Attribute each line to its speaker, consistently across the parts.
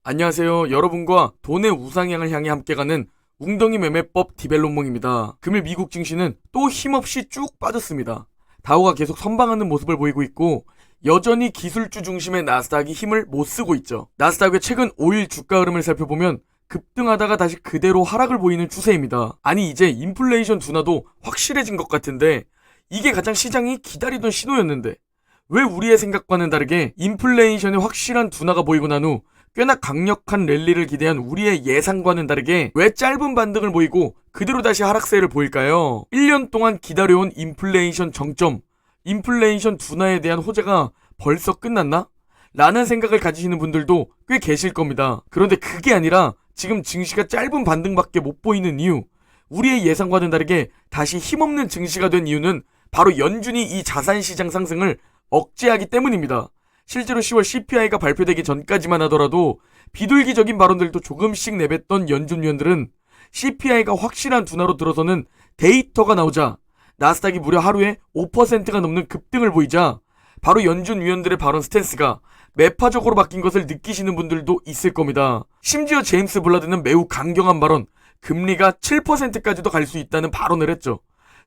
Speaker 1: 안녕하세요. 여러분과 돈의 우상향을 향해 함께 가는 웅덩이 매매법 디벨롭몽입니다. 금일 미국 증시는 또 힘없이 쭉 빠졌습니다. 다우가 계속 선방하는 모습을 보이고 있고 여전히 기술주 중심의 나스닥이 힘을 못 쓰고 있죠. 나스닥의 최근 5일 주가 흐름을 살펴보면 급등하다가 다시 그대로 하락을 보이는 추세입니다. 아니 이제 인플레이션 둔화도 확실해진 것 같은데 이게 가장 시장이 기다리던 신호였는데 왜 우리의 생각과는 다르게 인플레이션의 확실한 둔화가 보이고 난 후 꽤나 강력한 랠리를 기대한 우리의 예상과는 다르게 왜 짧은 반등을 보이고 그대로 다시 하락세를 보일까요? 1년 동안 기다려온 인플레이션 정점, 인플레이션 둔화에 대한 호재가 벌써 끝났나? 라는 생각을 가지시는 분들도 꽤 계실 겁니다. 그런데 그게 아니라 지금 증시가 짧은 반등밖에 못 보이는 이유, 우리의 예상과는 다르게 다시 힘없는 증시가 된 이유는 바로 연준이 이 자산시장 상승을 억제하기 때문입니다. 실제로 10월 CPI가 발표되기 전까지만 하더라도 비둘기적인 발언들도 조금씩 내뱉던 연준 위원들은 CPI가 확실한 둔화로 들어서는 데이터가 나오자 나스닥이 무려 하루에 5%가 넘는 급등을 보이자 바로 연준 위원들의 발언 스탠스가 매파적으로 바뀐 것을 느끼시는 분들도 있을 겁니다. 심지어 제임스 블라드는 매우 강경한 발언, 금리가 7%까지도 갈 수 있다는 발언을 했죠.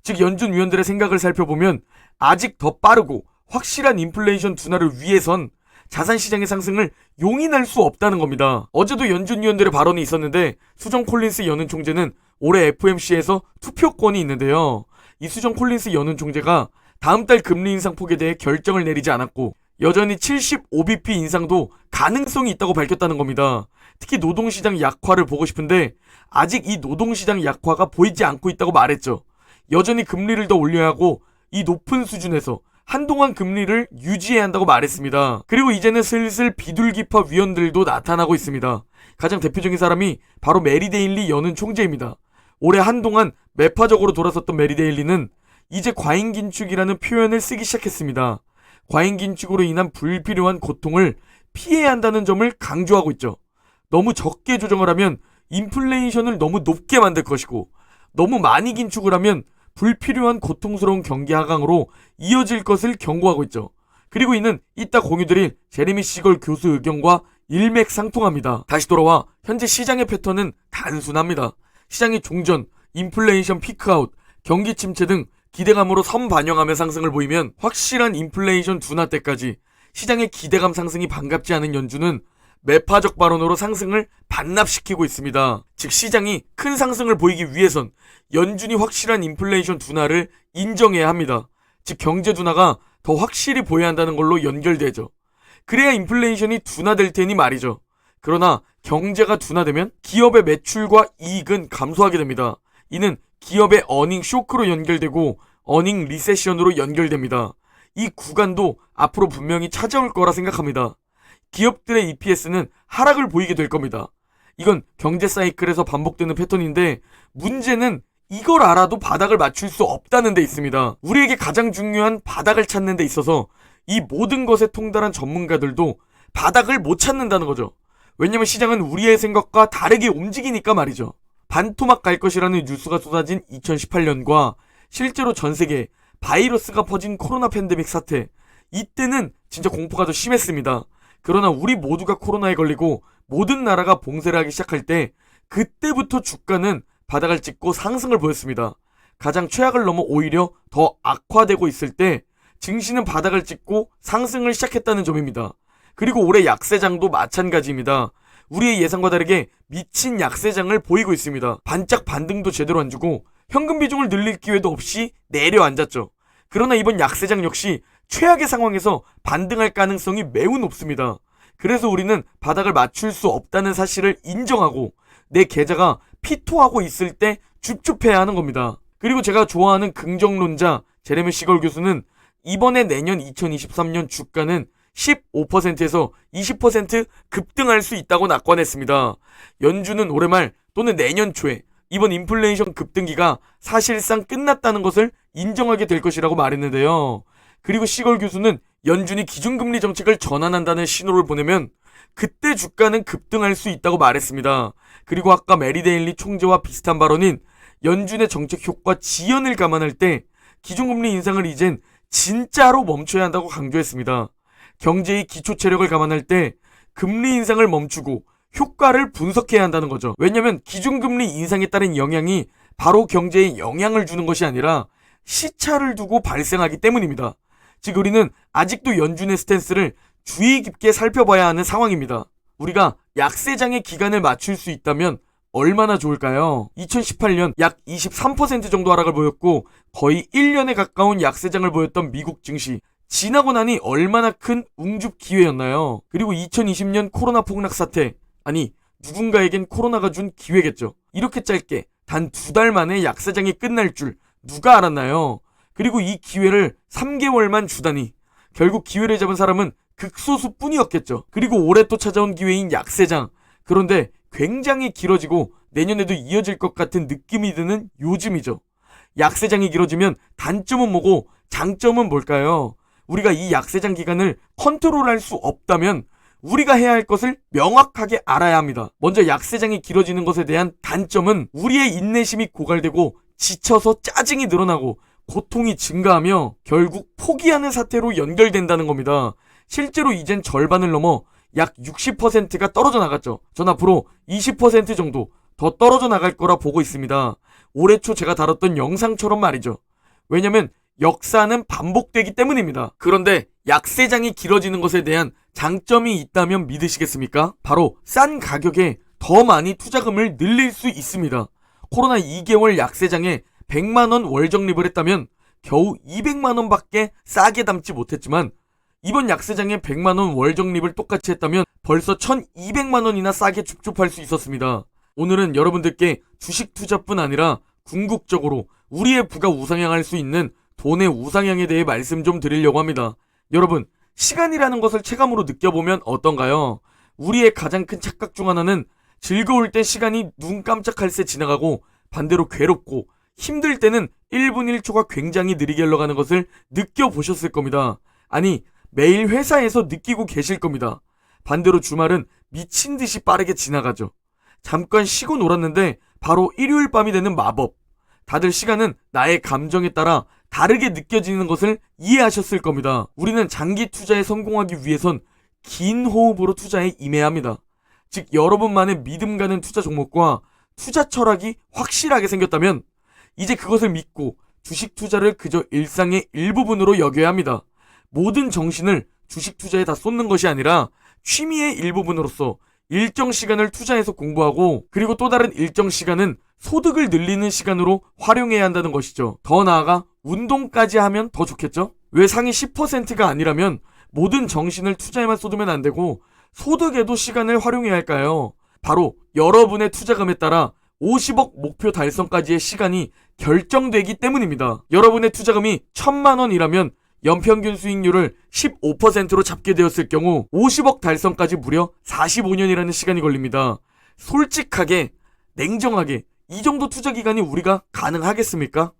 Speaker 1: 즉 연준 위원들의 생각을 살펴보면 아직 더 빠르고 확실한 인플레이션 둔화를 위해선 자산시장의 상승을 용인할 수 없다는 겁니다. 어제도 연준 위원들의 발언이 있었는데 수정 콜린스 연은 총재는 올해 FOMC에서 투표권이 있는데요. 이 수정 콜린스 연은 총재가 다음 달 금리 인상 폭에 대해 결정을 내리지 않았고 여전히 75bp 인상도 가능성이 있다고 밝혔다는 겁니다. 특히 노동시장 약화를 보고 싶은데 아직 이 노동시장 약화가 보이지 않고 있다고 말했죠. 여전히 금리를 더 올려야 하고 이 높은 수준에서 한동안 금리를 유지해야 한다고 말했습니다. 그리고 이제는 슬슬 비둘기파 위원들도 나타나고 있습니다. 가장 대표적인 사람이 바로 메리 데일리 연은 총재입니다. 올해 한동안 매파적으로 돌아섰던 메리 데일리는 이제 과잉 긴축이라는 표현을 쓰기 시작했습니다. 과잉 긴축으로 인한 불필요한 고통을 피해야 한다는 점을 강조하고 있죠. 너무 적게 조정을 하면 인플레이션을 너무 높게 만들 것이고 너무 많이 긴축을 하면 불필요한 고통스러운 경기 하강으로 이어질 것을 경고하고 있죠. 그리고 이는 이따 공유드릴 제레미 시걸 교수 의견과 일맥상통합니다. 다시 돌아와 현재 시장의 패턴은 단순합니다. 시장이 종전, 인플레이션 피크아웃, 경기 침체 등 기대감으로 선반영하며 상승을 보이면 확실한 인플레이션 둔화 때까지 시장의 기대감 상승이 반갑지 않은 연준은 매파적 발언으로 상승을 반납시키고 있습니다. 즉 시장이 큰 상승을 보이기 위해선 연준이 확실한 인플레이션 둔화를 인정해야 합니다. 즉 경제 둔화가 더 확실히 보여야 한다는 걸로 연결되죠. 그래야 인플레이션이 둔화될 테니 말이죠. 그러나 경제가 둔화되면 기업의 매출과 이익은 감소하게 됩니다. 이는 기업의 어닝 쇼크로 연결되고 어닝 리세션으로 연결됩니다. 이 구간도 앞으로 분명히 찾아올 거라 생각합니다. 기업들의 EPS는 하락을 보이게 될 겁니다. 이건 경제 사이클에서 반복되는 패턴인데 문제는 이걸 알아도 바닥을 맞출 수 없다는 데 있습니다. 우리에게 가장 중요한 바닥을 찾는 데 있어서 이 모든 것에 통달한 전문가들도 바닥을 못 찾는다는 거죠. 왜냐면 시장은 우리의 생각과 다르게 움직이니까 말이죠. 반토막 갈 것이라는 뉴스가 쏟아진 2018년과 실제로 전 세계에 바이러스가 퍼진 코로나 팬데믹 사태, 이때는 진짜 공포가 더 심했습니다. 그러나 우리 모두가 코로나에 걸리고 모든 나라가 봉쇄를 하기 시작할 때 그때부터 주가는 바닥을 찍고 상승을 보였습니다. 가장 최악을 넘어 오히려 더 악화되고 있을 때 증시는 바닥을 찍고 상승을 시작했다는 점입니다. 그리고 올해 약세장도 마찬가지입니다. 우리의 예상과 다르게 미친 약세장을 보이고 있습니다. 반짝 반등도 제대로 안 주고 현금 비중을 늘릴 기회도 없이 내려앉았죠. 그러나 이번 약세장 역시 최악의 상황에서 반등할 가능성이 매우 높습니다. 그래서 우리는 바닥을 맞출 수 없다는 사실을 인정하고 내 계좌가 피토하고 있을 때 줍줍해야 하는 겁니다. 그리고 제가 좋아하는 긍정론자 제레미 시걸 교수는 이번에 내년 2023년 주가는 15%에서 20% 급등할 수 있다고 낙관했습니다. 연준은 올해 말 또는 내년 초에 이번 인플레이션 급등기가 사실상 끝났다는 것을 인정하게 될 것이라고 말했는데요. 그리고 시걸 교수는 연준이 기준금리 정책을 전환한다는 신호를 보내면 그때 주가는 급등할 수 있다고 말했습니다. 그리고 아까 메리 데일리 총재와 비슷한 발언인 연준의 정책 효과 지연을 감안할 때 기준금리 인상을 이젠 진짜로 멈춰야 한다고 강조했습니다. 경제의 기초 체력을 감안할 때 금리 인상을 멈추고 효과를 분석해야 한다는 거죠. 왜냐면 기준금리 인상에 따른 영향이 바로 경제에 영향을 주는 것이 아니라 시차를 두고 발생하기 때문입니다. 즉 우리는 아직도 연준의 스탠스를 주의 깊게 살펴봐야 하는 상황입니다. 우리가 약세장의 기간을 맞출 수 있다면 얼마나 좋을까요? 2018년 약 23% 정도 하락을 보였고 거의 1년에 가까운 약세장을 보였던 미국 증시. 지나고 나니 얼마나 큰 웅줍 기회였나요? 그리고 2020년 코로나 폭락 사태. 아니 누군가에겐 코로나가 준 기회겠죠. 이렇게 짧게 단 2달 만에 약세장이 끝날 줄 누가 알았나요? 그리고 이 기회를 3개월만 주다니 결국 기회를 잡은 사람은 극소수뿐이었겠죠. 그리고 올해 또 찾아온 기회인 약세장. 그런데 굉장히 길어지고 내년에도 이어질 것 같은 느낌이 드는 요즘이죠. 약세장이 길어지면 단점은 뭐고 장점은 뭘까요? 우리가 이 약세장 기간을 컨트롤할 수 없다면 우리가 해야 할 것을 명확하게 알아야 합니다. 먼저 약세장이 길어지는 것에 대한 단점은 우리의 인내심이 고갈되고 지쳐서 짜증이 늘어나고 고통이 증가하며 결국 포기하는 사태로 연결된다는 겁니다. 실제로 이젠 절반을 넘어 약 60%가 떨어져 나갔죠. 전 앞으로 20% 정도 더 떨어져 나갈 거라 보고 있습니다. 올해 초 제가 다뤘던 영상처럼 말이죠. 왜냐면 역사는 반복되기 때문입니다. 그런데 약세장이 길어지는 것에 대한 장점이 있다면 믿으시겠습니까? 바로 싼 가격에 더 많이 투자금을 늘릴 수 있습니다. 코로나 2개월 약세장에 100만원 월 적립을 했다면 겨우 200만원 밖에 싸게 담지 못했지만 이번 약세장에 100만원 월 적립을 똑같이 했다면 벌써 1200만원이나 싸게 줍줍할 수 있었습니다. 오늘은 여러분들께 주식 투자뿐 아니라 궁극적으로 우리의 부가 우상향할 수 있는 돈의 우상향에 대해 말씀 좀 드리려고 합니다. 여러분, 시간이라는 것을 체감으로 느껴보면 어떤가요? 우리의 가장 큰 착각 중 하나는 즐거울 때 시간이 눈 깜짝할 새 지나가고 반대로 괴롭고 힘들 때는 1분 1초가 굉장히 느리게 흘러가는 것을 느껴보셨을 겁니다. 아니, 매일 회사에서 느끼고 계실 겁니다. 반대로 주말은 미친 듯이 빠르게 지나가죠. 잠깐 쉬고 놀았는데 바로 일요일 밤이 되는 마법. 다들 시간은 나의 감정에 따라 다르게 느껴지는 것을 이해하셨을 겁니다. 우리는 장기 투자에 성공하기 위해선 긴 호흡으로 투자에 임해야 합니다. 즉 여러분만의 믿음 가는 투자 종목과 투자 철학이 확실하게 생겼다면 이제 그것을 믿고 주식 투자를 그저 일상의 일부분으로 여겨야 합니다. 모든 정신을 주식 투자에 다 쏟는 것이 아니라 취미의 일부분으로서 일정 시간을 투자해서 공부하고 그리고 또 다른 일정 시간은 소득을 늘리는 시간으로 활용해야 한다는 것이죠. 더 나아가 운동까지 하면 더 좋겠죠? 왜 상위 10%가 아니라면 모든 정신을 투자에만 쏟으면 안 되고 소득에도 시간을 활용해야 할까요? 바로 여러분의 투자금에 따라 50억 목표 달성까지의 시간이 결정되기 때문입니다. 여러분의 투자금이 1000만 원이라면 연평균 수익률을 15%로 잡게 되었을 경우 50억 달성까지 무려 45년이라는 시간이 걸립니다. 솔직하게, 냉정하게 이 정도 투자 기간이 우리가 가능하겠습니까?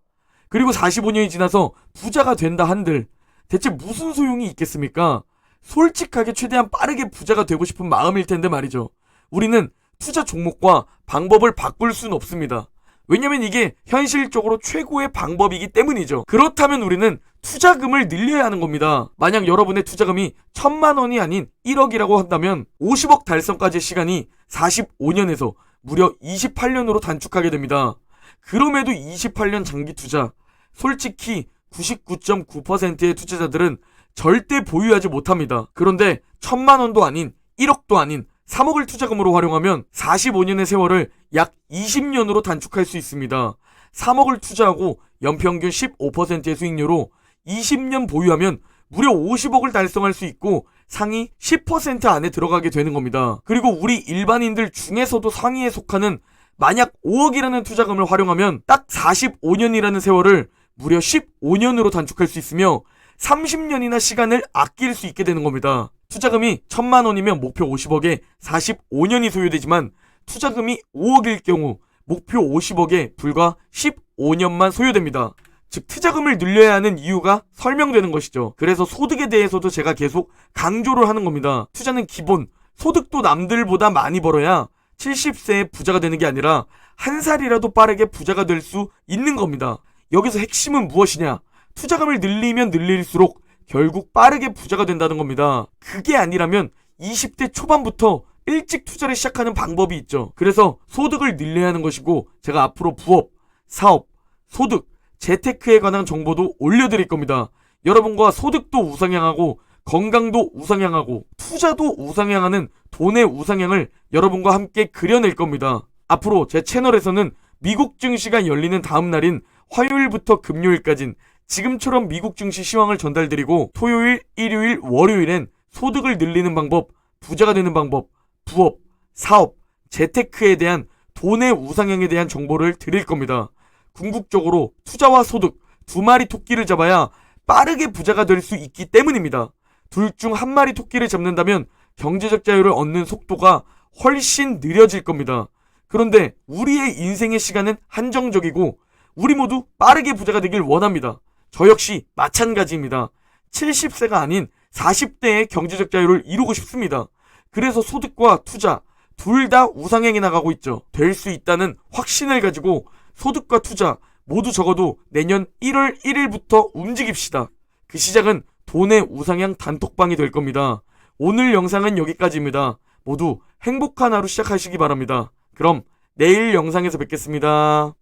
Speaker 1: 그리고 45년이 지나서 부자가 된다 한들 대체 무슨 소용이 있겠습니까? 솔직하게 최대한 빠르게 부자가 되고 싶은 마음일 텐데 말이죠. 우리는 투자 종목과 방법을 바꿀 수는 없습니다. 왜냐면 이게 현실적으로 최고의 방법이기 때문이죠. 그렇다면 우리는 투자금을 늘려야 하는 겁니다. 만약 여러분의 투자금이 1000만 원이 아닌 1억이라고 한다면 50억 달성까지의 시간이 45년에서 무려 28년으로 단축하게 됩니다. 그럼에도 28년 장기 투자, 솔직히 99.9%의 투자자들은 절대 보유하지 못합니다. 그런데 1000만 원도 아닌 1억도 아닌 3억을 투자금으로 활용하면 45년의 세월을 약 20년으로 단축할 수 있습니다. 3억을 투자하고 연평균 15%의 수익률로 20년 보유하면 무려 50억을 달성할 수 있고 상위 10% 안에 들어가게 되는 겁니다. 그리고 우리 일반인들 중에서도 상위에 속하는 만약 5억이라는 투자금을 활용하면 딱 45년이라는 세월을 무려 15년으로 단축할 수 있으며 30년이나 시간을 아낄 수 있게 되는 겁니다. 투자금이 1000만 원이면 목표 50억에 45년이 소요되지만 투자금이 5억일 경우 목표 50억에 불과 15년만 소요됩니다. 즉 투자금을 늘려야 하는 이유가 설명되는 것이죠. 그래서 소득에 대해서도 제가 계속 강조를 하는 겁니다. 투자는 기본, 소득도 남들보다 많이 벌어야 70세에 부자가 되는 게 아니라 한 살이라도 빠르게 부자가 될 수 있는 겁니다. 여기서 핵심은 무엇이냐? 투자금을 늘리면 늘릴수록 결국 빠르게 부자가 된다는 겁니다. 그게 아니라면 20대 초반부터 일찍 투자를 시작하는 방법이 있죠. 그래서 소득을 늘려야 하는 것이고 제가 앞으로 부업, 사업, 소득, 재테크에 관한 정보도 올려드릴 겁니다. 여러분과 소득도 우상향하고 건강도 우상향하고 투자도 우상향하는 돈의 우상향을 여러분과 함께 그려낼 겁니다. 앞으로 제 채널에서는 미국 증시가 열리는 다음 날인 화요일부터 금요일까진 지금처럼 미국 증시 시황을 전달드리고 토요일, 일요일, 월요일엔 소득을 늘리는 방법, 부자가 되는 방법, 부업, 사업, 재테크에 대한 돈의 우상향에 대한 정보를 드릴 겁니다. 궁극적으로 투자와 소득 두 마리 토끼를 잡아야 빠르게 부자가 될 수 있기 때문입니다. 둘 중 한 마리 토끼를 잡는다면 경제적 자유를 얻는 속도가 훨씬 느려질 겁니다. 그런데 우리의 인생의 시간은 한정적이고 우리 모두 빠르게 부자가 되길 원합니다. 저 역시 마찬가지입니다. 70세가 아닌 40대의 경제적 자유를 이루고 싶습니다. 그래서 소득과 투자 둘 다 우상향해 나가고 있죠. 될 수 있다는 확신을 가지고 소득과 투자 모두 적어도 내년 1월 1일부터 움직입시다. 그 시작은 돈의 우상향 단톡방이 될 겁니다. 오늘 영상은 여기까지입니다. 모두 행복한 하루 시작하시기 바랍니다. 그럼 내일 영상에서 뵙겠습니다.